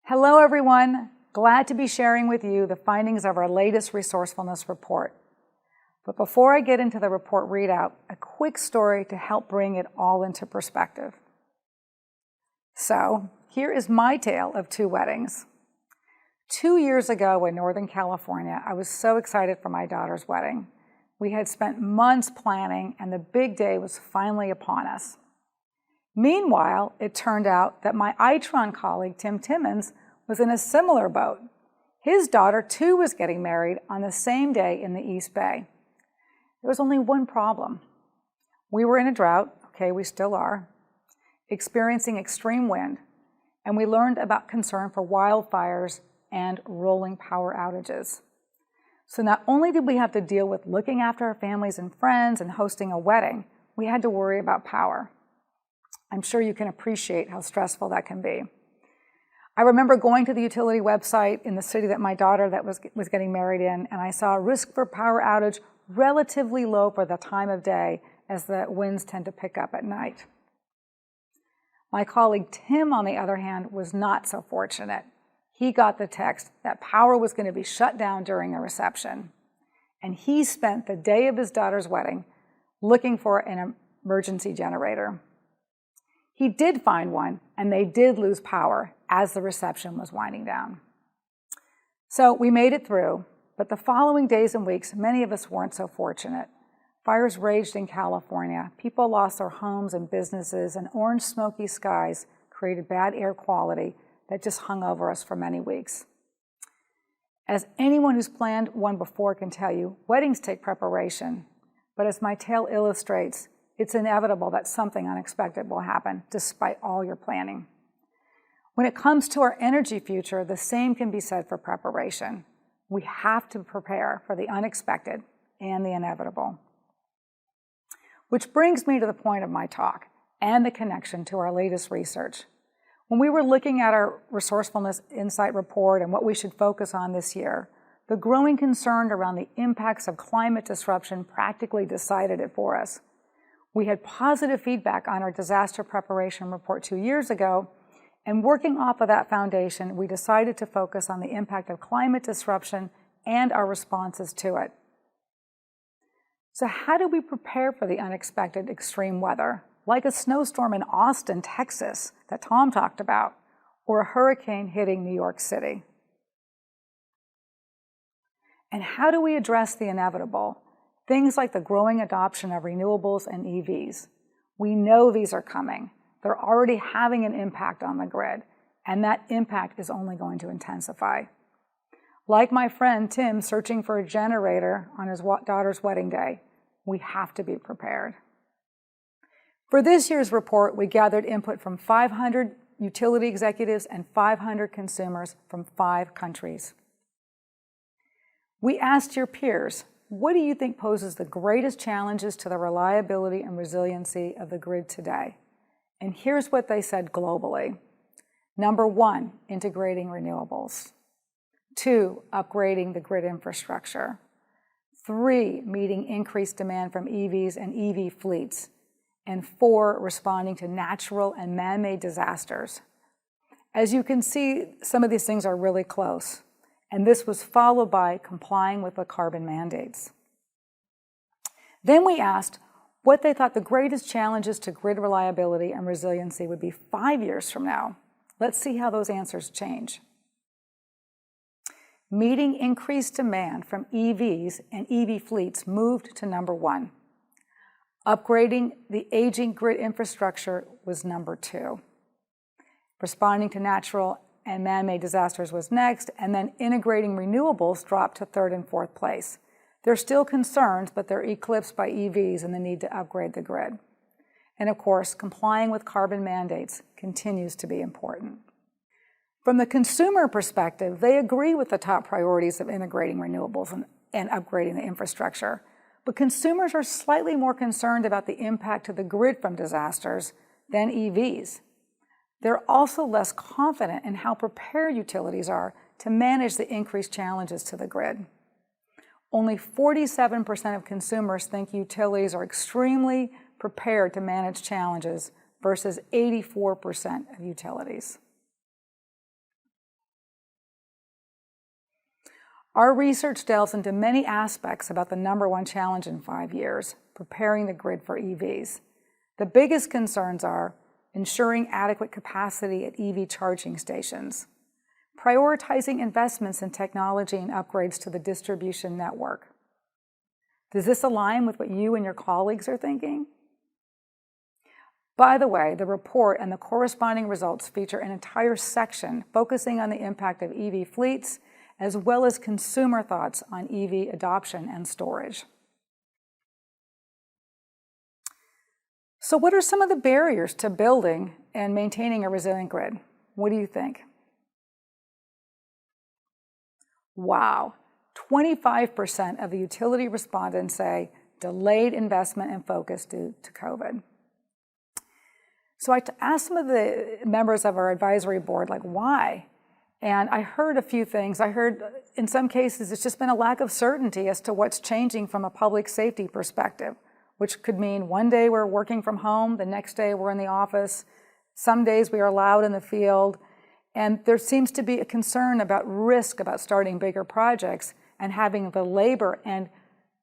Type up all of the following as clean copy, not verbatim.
Hello everyone, glad to be sharing with you the findings of our latest resourcefulness report. But before I get into the report readout, a quick story to help bring it all into perspective. So here is my tale of two weddings. 2 years ago in Northern California, I was so excited for my daughter's wedding. We had spent months planning and the big day was finally upon us. Meanwhile, it turned out that my Itron colleague, Tim Timmons, was in a similar boat. His daughter, too, was getting married on the same day in the East Bay. There was only one problem. We were in a drought, okay, we still are, experiencing extreme wind, and we learned about concern for wildfires and rolling power outages. So not only did we have to deal with looking after our families and friends and hosting a wedding, we had to worry about power. I'm sure you can appreciate how stressful that can be. I remember going to the utility website in the city that my daughter was getting married in, and I saw risk for power outage relatively low for the time of day, as the winds tend to pick up at night. My colleague Tim, on the other hand, was not so fortunate. He got the text that power was going to be shut down during a reception, and he spent the day of his daughter's wedding looking for an emergency generator. He did find one, and they did lose power as the reception was winding down. So we made it through, but the following days and weeks, many of us weren't so fortunate. Fires raged in California. People lost their homes and businesses, and orange smoky skies created bad air quality that just hung over us for many weeks. As anyone who's planned one before can tell you, weddings take preparation, but as my tale illustrates, it's inevitable that something unexpected will happen despite all your planning. When it comes to our energy future, the same can be said for preparation. We have to prepare for the unexpected and the inevitable. Which brings me to the point of my talk and the connection to our latest research. When we were looking at our Resourcefulness Insight Report and what we should focus on this year, the growing concern around the impacts of climate disruption practically decided it for us. We had positive feedback on our disaster preparation report 2 years ago, and working off of that foundation, we decided to focus on the impact of climate disruption and our responses to it. So how do we prepare for the unexpected extreme weather, like a snowstorm in Austin, Texas, that Tom talked about, or a hurricane hitting New York City? And how do we address the inevitable? Things like the growing adoption of renewables and EVs. We know these are coming. They're already having an impact on the grid, and that impact is only going to intensify. Like my friend Tim searching for a generator on his daughter's wedding day, we have to be prepared. For this year's report, we gathered input from 500 utility executives and 500 consumers from 5 countries. We asked your peers, what do you think poses the greatest challenges to the reliability and resiliency of the grid today? And here's what they said globally. Number 1, integrating renewables. 2, upgrading the grid infrastructure. 3, meeting increased demand from EVs and EV fleets. And 4, responding to natural and man-made disasters. As you can see, some of these things are really close. And this was followed by complying with the carbon mandates. Then we asked what they thought the greatest challenges to grid reliability and resiliency would be 5 years from now. Let's see how those answers change. Meeting increased demand from EVs and EV fleets moved to number 1. Upgrading the aging grid infrastructure was number 2. Responding to natural and man-made disasters was next, and then integrating renewables dropped to 3rd and 4th place. They're still concerns, but they're eclipsed by EVs and the need to upgrade the grid. And of course, complying with carbon mandates continues to be important. From the consumer perspective, they agree with the top priorities of integrating renewables and upgrading the infrastructure. But consumers are slightly more concerned about the impact to the grid from disasters than EVs. They're also less confident in how prepared utilities are to manage the increased challenges to the grid. Only 47% of consumers think utilities are extremely prepared to manage challenges versus 84% of utilities. Our research delves into many aspects about the #1 challenge in 5 years, preparing the grid for EVs. The biggest concerns are ensuring adequate capacity at EV charging stations, prioritizing investments in technology and upgrades to the distribution network. Does this align with what you and your colleagues are thinking? By the way, the report and the corresponding results feature an entire section focusing on the impact of EV fleets, as well as consumer thoughts on EV adoption and storage. So what are some of the barriers to building and maintaining a resilient grid? What do you think? Wow, 25% of the utility respondents say delayed investment and focus due to COVID. So I asked some of the members of our advisory board, like, why? And I heard a few things. I heard, in some cases, it's just been a lack of certainty as to what's changing from a public safety perspective, which could mean one day we're working from home, the next day we're in the office, some days we are allowed in the field, and there seems to be a concern about risk about starting bigger projects and having the labor and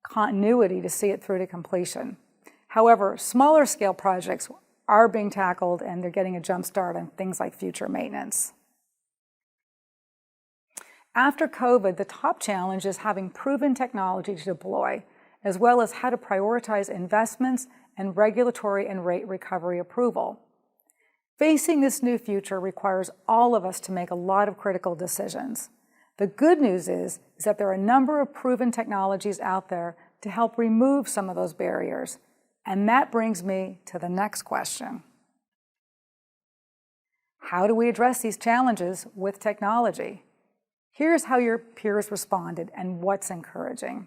continuity to see it through to completion. However, smaller scale projects are being tackled and they're getting a jump start on things like future maintenance. After COVID, the top challenge is having proven technology to deploy, as well as how to prioritize investments and regulatory and rate recovery approval. Facing this new future requires all of us to make a lot of critical decisions. The good news is that there are a number of proven technologies out there to help remove some of those barriers. And that brings me to the next question. How do we address these challenges with technology? Here's how your peers responded and what's encouraging.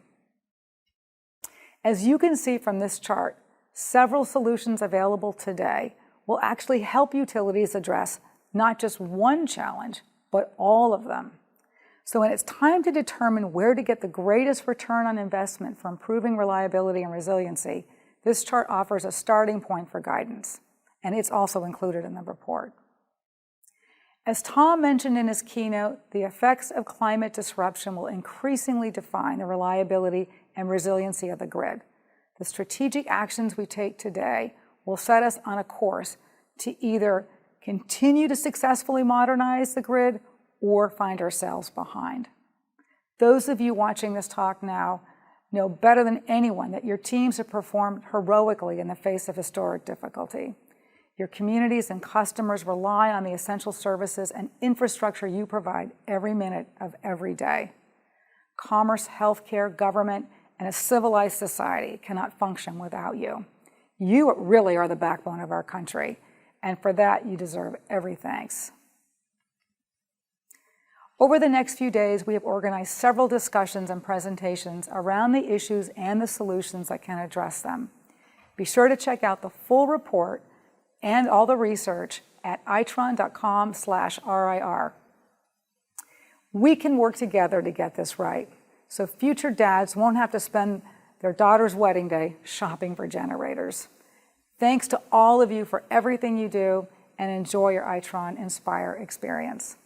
As you can see from this chart, several solutions available today will actually help utilities address not just one challenge, but all of them. So when it's time to determine where to get the greatest return on investment for improving reliability and resiliency, this chart offers a starting point for guidance, and it's also included in the report. As Tom mentioned in his keynote, the effects of climate disruption will increasingly define the reliability and resiliency of the grid. The strategic actions we take today will set us on a course to either continue to successfully modernize the grid or find ourselves behind. Those of you watching this talk now know better than anyone that your teams have performed heroically in the face of historic difficulty. Your communities and customers rely on the essential services and infrastructure you provide every minute of every day. Commerce, healthcare, government, and a civilized society cannot function without you. You really are the backbone of our country, and for that you deserve every thanks. Over the next few days, we have organized several discussions and presentations around the issues and the solutions that can address them. Be sure to check out the full report and all the research at itron.com/RIR. We can work together to get this right, so future dads won't have to spend their daughter's wedding day shopping for generators. Thanks to all of you for everything you do, and enjoy your Itron Inspire experience.